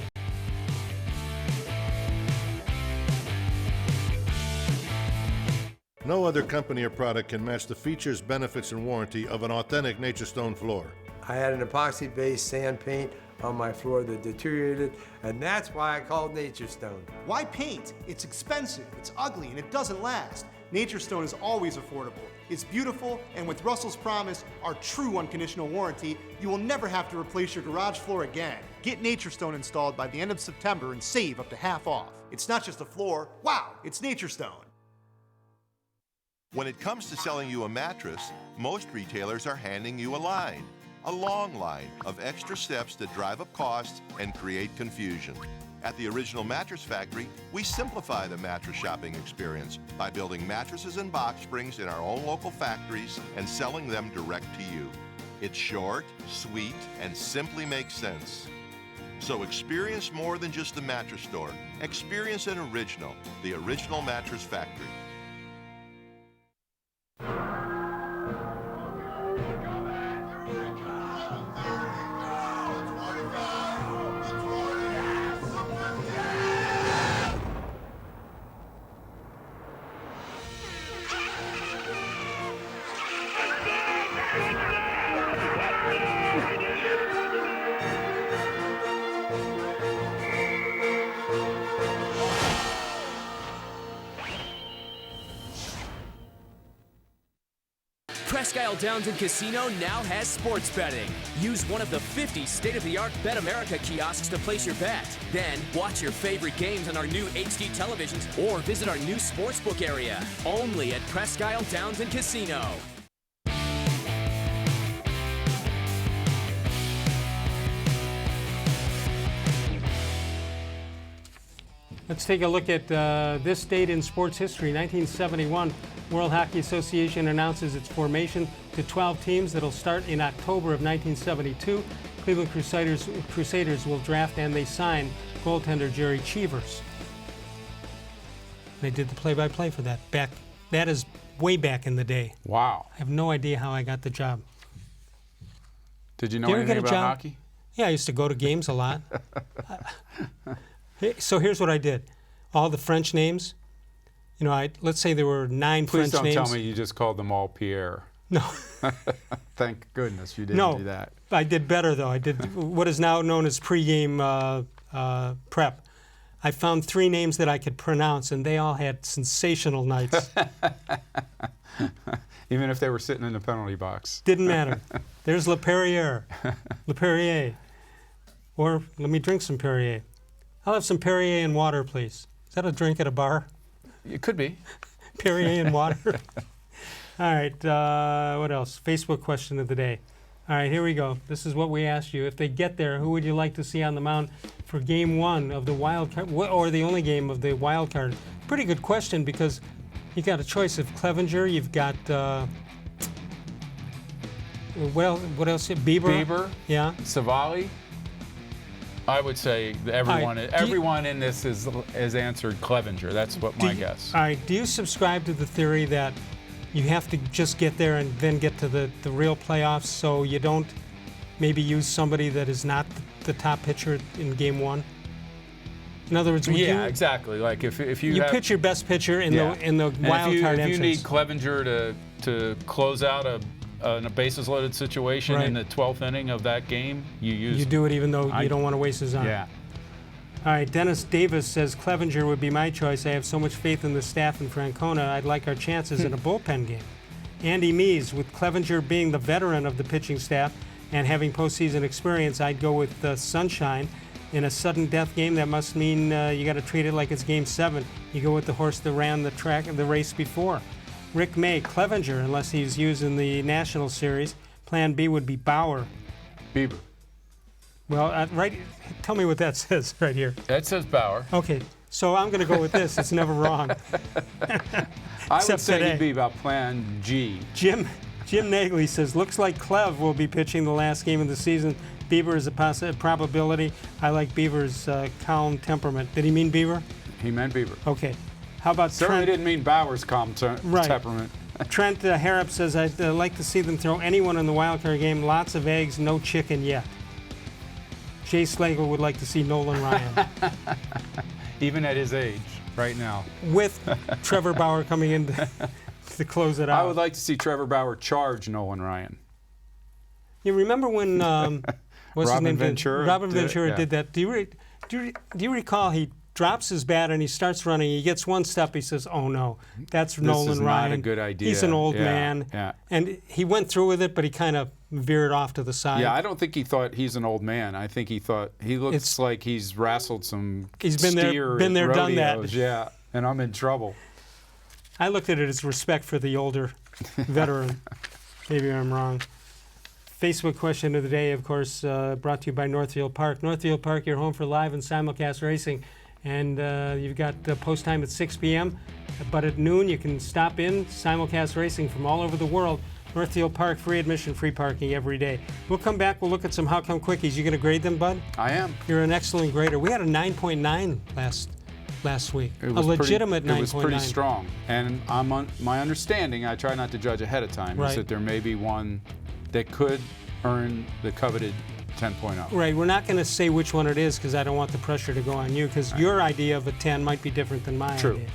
Speaker 9: No other company or product can match the features, benefits, and warranty of an authentic Nature Stone floor.
Speaker 3: I had an epoxy-based sand paint on my floor that deteriorated, and that's why I called Nature Stone.
Speaker 11: Why paint? It's expensive, it's ugly, and it doesn't last. Nature Stone is always affordable. It's beautiful, and with Russell's Promise, our true unconditional warranty, you will never have to replace your garage floor again. Get Nature Stone installed by the end of September and save up to half off. It's not just a floor, wow, it's Nature Stone.
Speaker 14: When it comes to selling you a mattress, most retailers are handing you a line. A long line of extra steps that drive up costs and create confusion. At the Original Mattress Factory, we simplify the mattress shopping experience by building mattresses and box springs in our own local factories and selling them direct to you. It's short, sweet, and simply makes sense. So experience more than just a mattress store. Experience an original, the Original Mattress Factory.
Speaker 6: Presque Isle Downton Casino now has sports betting. Use one of the 50 state-of-the-art Bet America kiosks to place your bet. Then, watch your favorite games on our new HD televisions or visit our new sportsbook area. Only at Presque Isle Downton Casino.
Speaker 1: Let's take a look at this date in sports history. 1971, World Hockey Association announces its formation to 12 teams that'll start in October of 1972. Cleveland Crusaders will draft and they sign goaltender Jerry Cheevers. They did the play-by-play for that. That is way back in the day.
Speaker 2: Wow.
Speaker 1: I have no idea how I got the job.
Speaker 2: Did you know anything about hockey?
Speaker 1: Yeah, I used to go to games a lot. So here's what I did. All the French names, you know, let's say there were 9 French names.
Speaker 2: Please don't tell me you just called them all Pierre.
Speaker 1: No.
Speaker 2: Thank goodness you didn't do that.
Speaker 1: I did better, though. I did what is now known as pregame prep. I found 3 names that I could pronounce, and they all had sensational nights.
Speaker 2: Even if they were sitting in the penalty box.
Speaker 1: Didn't matter. There's Le Perrier. Or let me drink some Perrier. I'll have some Perrier and water, please. Is that a drink at a bar?
Speaker 2: It could be.
Speaker 1: Perrier and water. All right, what else? Facebook question of the day. All right, here we go. This is what we asked you. If they get there, who would you like to see on the mound for game 1 of the wild card, or the only game of the wild card? Pretty good question, because you got a choice of Clevinger. You've got well, what else? Bieber. Yeah.
Speaker 2: Savali. I would say everyone in this has answered Clevinger. That's what my guess.
Speaker 1: All right. Do you subscribe to the theory that you have to just get there and then get to the real playoffs, so you don't maybe use somebody that is not the top pitcher in game 1? In other words,
Speaker 2: exactly. Like if you
Speaker 1: pitch your best pitcher in the wild card entrance.
Speaker 2: If you need Clevinger to close out a bases loaded situation in the 12th inning of that game, you
Speaker 1: do it even though you don't want to waste his arm.
Speaker 2: Yeah.
Speaker 1: All right, Dennis Davis says Clevinger would be my choice. I have so much faith in the staff in Francona. I'd like our chances in a bullpen game. Andy Mees, with Clevinger being the veteran of the pitching staff and having postseason experience, I'd go with Sunshine. In a sudden death game, that must mean you got to treat it like it's game 7. You go with the horse that ran the race before. Rick May, Clevinger, unless he's used in the National Series. Plan B would be Bieber. Well, tell me what that says right here.
Speaker 2: That says Bauer.
Speaker 1: Okay, so I'm going to go with this. It's never wrong.
Speaker 2: I would say it'd be about Plan G.
Speaker 1: Jim Nagley says, looks like Clev will be pitching the last game of the season. Bieber is a probability. I like Bieber's calm temperament. Did he mean Bieber?
Speaker 2: He meant Bieber.
Speaker 1: Okay. How about
Speaker 2: Certainly
Speaker 1: Trent?
Speaker 2: didn't mean Bauer's calm temperament.
Speaker 1: Trent Harrop says, I'd like to see them throw anyone in the wild card game. Lots of eggs, no chicken yet. Jay Slagle would like to see Nolan Ryan.
Speaker 2: Even at his age, right now.
Speaker 1: With Trevor Bauer coming in to close it out.
Speaker 2: I would like to see Trevor Bauer charge Nolan Ryan.
Speaker 1: You remember when
Speaker 2: Robin Ventura
Speaker 1: did that? Do you recall he drops his bat and he starts running. He gets one step. He says, "Oh no, that's Nolan Ryan.
Speaker 2: This is not a good idea.
Speaker 1: He's an old man."
Speaker 2: Yeah.
Speaker 1: And he went through with it, but he kind of veered off to the side.
Speaker 2: Yeah, I don't think he thought he's an old man. I think he thought he looks like he's wrestled some.
Speaker 1: He's been there, done that.
Speaker 2: Yeah, and I'm in trouble.
Speaker 1: I looked at it as respect for the older veteran. Maybe I'm wrong. Facebook question of the day, of course, brought to you by Northfield Park. Northfield Park, your home for live and simulcast racing. And you've got post time at 6 p.m. But at noon, you can stop in, simulcast racing from all over the world. Northfield Park, free admission, free parking every day. We'll come back. We'll look at some How Come Quickies. You going to grade them, bud?
Speaker 2: I am.
Speaker 1: You're an excellent grader. We had a 9.9 last week. A legitimate 9.9.
Speaker 2: It was pretty strong. And my understanding, I try not to judge ahead of time, is that there may be one that could earn the coveted 10.0.
Speaker 1: Right. We're not going to say which one it is because I don't want the pressure to go on you, because your idea of a 10 might be different than my idea.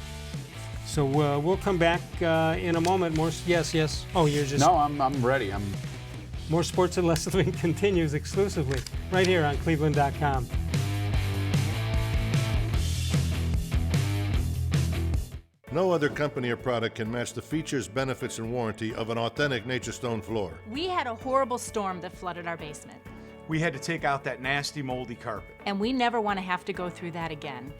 Speaker 1: So we'll come back in a moment. More. Yes. Oh, you're just.
Speaker 2: No, I'm ready.
Speaker 1: More Sports and Les-levine continues exclusively right here on cleveland.com.
Speaker 9: No other company or product can match the features, benefits, and warranty of an authentic Nature Stone floor.
Speaker 10: We had a horrible storm that flooded our basement.
Speaker 5: We had to take out that nasty, moldy carpet.
Speaker 10: And we never want to have to go through that again.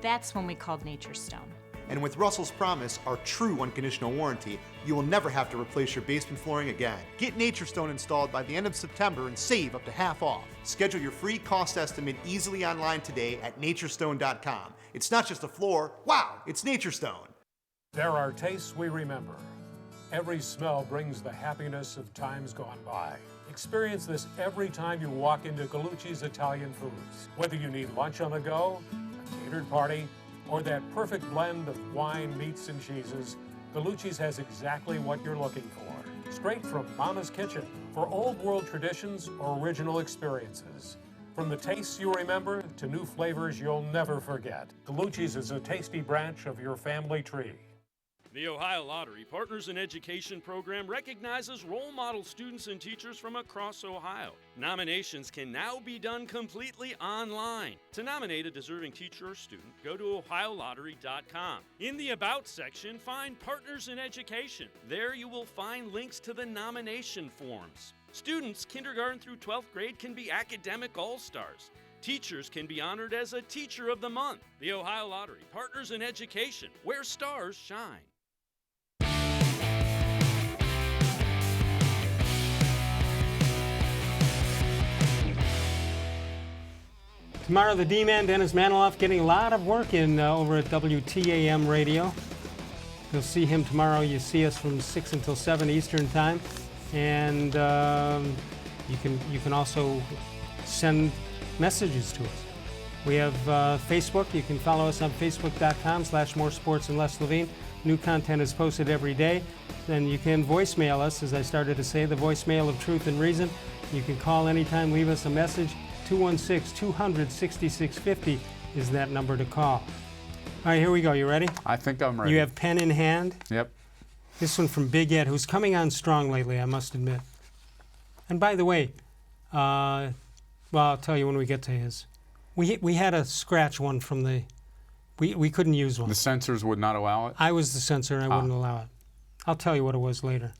Speaker 10: That's when we called Nature Stone.
Speaker 11: And with Russell's Promise, our true unconditional warranty, you will never have to replace your basement flooring again. Get Nature Stone installed by the end of September and save up to half off. Schedule your free cost estimate easily online today at naturestone.com. It's not just a floor, wow, it's Nature Stone.
Speaker 13: There are tastes we remember. Every smell brings the happiness of times gone by. Experience this every time you walk into Gallucci's Italian Foods. Whether you need lunch on the go, a catered party, or that perfect blend of wine, meats, and cheeses, Gallucci's has exactly what you're looking for. Straight from Mama's Kitchen for old world traditions or original experiences. From the tastes you remember to new flavors you'll never forget, Gallucci's is a tasty branch of your family tree.
Speaker 4: The Ohio Lottery Partners in Education program recognizes role model students and teachers from across Ohio. Nominations can now be done completely online. To nominate a deserving teacher or student, go to ohiolottery.com. In the About section, find Partners in Education. There you will find links to the nomination forms. Students kindergarten through 12th grade can be academic all-stars. Teachers can be honored as a Teacher of the Month. The Ohio Lottery Partners in Education, where stars shine.
Speaker 1: Tomorrow, the D-Man, Dennis Maniloff, getting a lot of work in over at WTAM Radio. You'll see him tomorrow. You see us from 6 until 7 Eastern Time. And you can also send messages to us. We have Facebook. You can follow us on facebook.com/more-sports-and-les-levine. New content is posted every day. Then you can voicemail us, as I started to say, the voicemail of truth and reason. You can call anytime, leave us a message. 216-200-6650 is that number to call. All right, here we go. You ready?
Speaker 2: I think I'm ready.
Speaker 1: You have pen in hand?
Speaker 2: Yep.
Speaker 1: This one from Big Ed, who's coming on strong lately, I must admit. And by the way, well, I'll tell you when we get to his. We had a scratch one from the... We couldn't use one.
Speaker 2: The censors would not allow it?
Speaker 1: I was the censor and I wouldn't allow it. I'll tell you what it was later.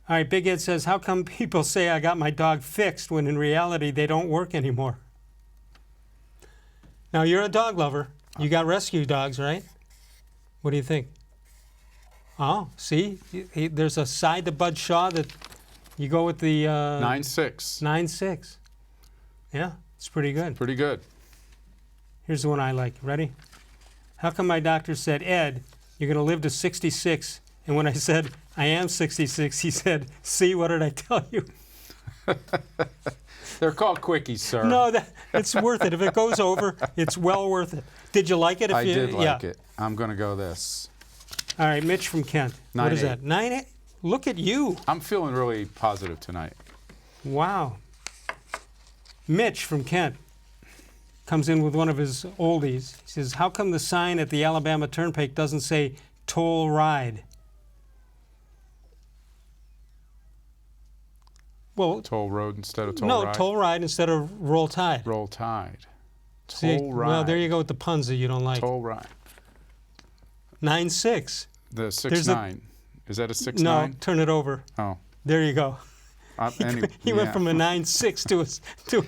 Speaker 1: All right, Big Ed says, how come people say I got my dog fixed when in reality they don't work anymore? Now, you're a dog lover. You got rescue dogs, right? What do you think? Oh, see? There's a side to Bud Shaw that you go with the...
Speaker 2: 9.6.
Speaker 1: 9.6. Yeah, it's pretty good.
Speaker 2: Pretty good.
Speaker 1: Here's the one I like. Ready? How come my doctor said, Ed, you're going to live to 66? And when I said, I am 66, he said, see, what did I tell you?
Speaker 2: They're called Quickies, sir.
Speaker 1: No, it's worth it. If it goes over, it's well worth it. Did you like it?
Speaker 2: I did like it. I'm going to go this.
Speaker 1: All right, Mitch from Kent. What is that? 9-8? Look at you.
Speaker 2: I'm feeling really positive tonight.
Speaker 1: Wow. Mitch from Kent comes in with one of his oldies. He says, how come the sign at the Alabama Turnpike doesn't say toll ride? Well,
Speaker 2: toll road instead of toll ride?
Speaker 1: No, toll ride instead of roll tide.
Speaker 2: Roll tide.
Speaker 1: Toll ride. Well, there you go with the puns that you don't like.
Speaker 2: Toll ride.
Speaker 1: 9-6.
Speaker 2: The 6-9. Is that a 6-9?
Speaker 1: No, turn it over.
Speaker 2: Oh.
Speaker 1: There you go. He went
Speaker 2: yeah.
Speaker 1: from a 9-6 to a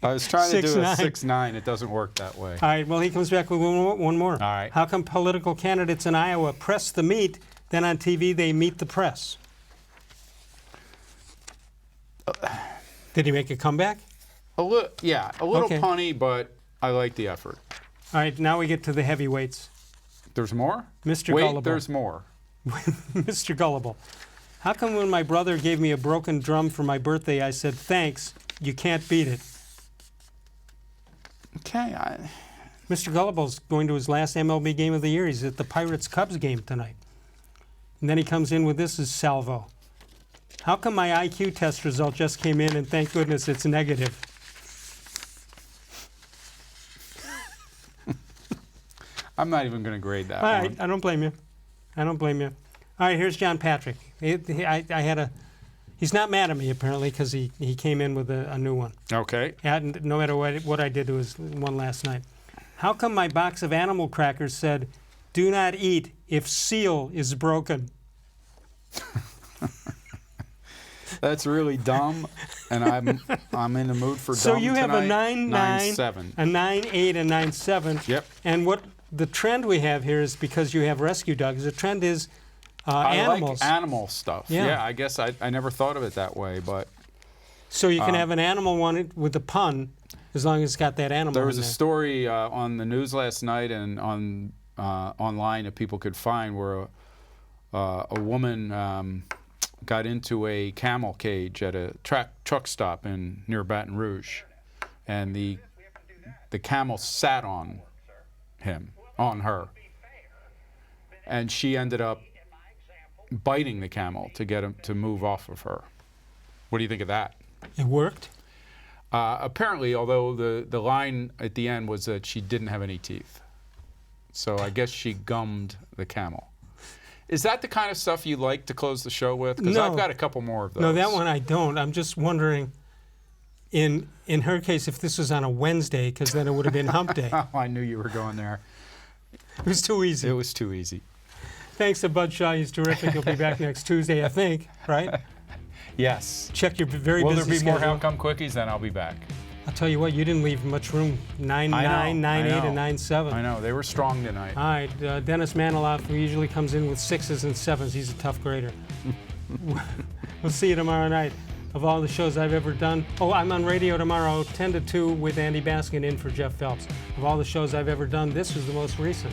Speaker 2: I was trying to do a
Speaker 1: 6-9.
Speaker 2: 6-9. It doesn't work that way.
Speaker 1: All right, well, he comes back with one more. All
Speaker 2: right.
Speaker 1: How come political candidates in Iowa press the meat, then on TV they meet the press? Did he make a comeback?
Speaker 2: A little
Speaker 1: Okay.
Speaker 2: punny, but I like the effort.
Speaker 1: All right, now we get to the heavyweights.
Speaker 2: There's more?
Speaker 1: Mr.
Speaker 2: Wait,
Speaker 1: Gullible.
Speaker 2: there's more.
Speaker 1: Mr. Gullible. How come when my brother gave me a broken drum for my birthday, I said, thanks, you can't beat it?
Speaker 2: Okay.
Speaker 1: Mr. Gullible's going to his last MLB game of the year. He's at the Pirates-Cubs game tonight. And then he comes in with this as salvo. How come my IQ test result just came in and thank goodness it's negative?
Speaker 2: I'm not even going to grade that
Speaker 1: All
Speaker 2: one.
Speaker 1: right, I don't blame you. I don't blame you. All right, here's John Patrick. He's not mad at me, apparently, because he came in with a new one.
Speaker 2: Okay.
Speaker 1: No matter what I did to his one last night. How come my box of animal crackers said, do not eat if seal is broken?
Speaker 2: That's really dumb, and I'm in the mood for dumb
Speaker 1: So you have
Speaker 2: tonight.
Speaker 1: a 9-9,
Speaker 2: 9-7.
Speaker 1: a 9-8, and 9-7.
Speaker 2: Yep.
Speaker 1: And what the trend we have here is because you have rescue dogs, the trend is animals.
Speaker 2: I like animal stuff.
Speaker 1: Yeah.
Speaker 2: I guess I never thought of it that way, but...
Speaker 1: So you can have an animal one with a pun as long as it's got that animal
Speaker 2: There was
Speaker 1: in
Speaker 2: a
Speaker 1: there.
Speaker 2: story on the news last night and on online that people could find where a woman got into a camel cage at a truck stop near Baton Rouge, and the camel sat on her, and she ended up biting the camel to get him to move off of her. What do you think of that?
Speaker 1: It worked?
Speaker 2: Apparently, although the line at the end was that she didn't have any teeth. So I guess she gummed the camel. Is that the kind of stuff you like to close the show with? Because
Speaker 1: No.
Speaker 2: I've got a couple more of those.
Speaker 1: No, that one I don't. I'm just wondering, in her case, if this was on a Wednesday, because then it would have been hump day.
Speaker 2: Oh, I knew you were going there.
Speaker 1: It was too easy.
Speaker 2: It was too easy.
Speaker 1: Thanks to Bud Shaw. He's terrific. He'll be back next Tuesday, I think, right?
Speaker 2: Yes.
Speaker 1: Check your very
Speaker 2: Will
Speaker 1: busy
Speaker 2: there be
Speaker 1: schedule.
Speaker 2: more How Come Quickies? Then I'll be back.
Speaker 1: I'll tell you what, you didn't leave much room. 9-9, 9-8, and 9-7.
Speaker 2: I know. They were strong tonight.
Speaker 1: All right, Dennis Maniloff, who usually comes in with 6s and 7s. He's a tough grader. We'll see you tomorrow night. Of all the shows I've ever done, I'm on radio tomorrow, 10 to 2 with Andy Baskin in for Jeff Phelps. Of all the shows I've ever done, this was the most recent.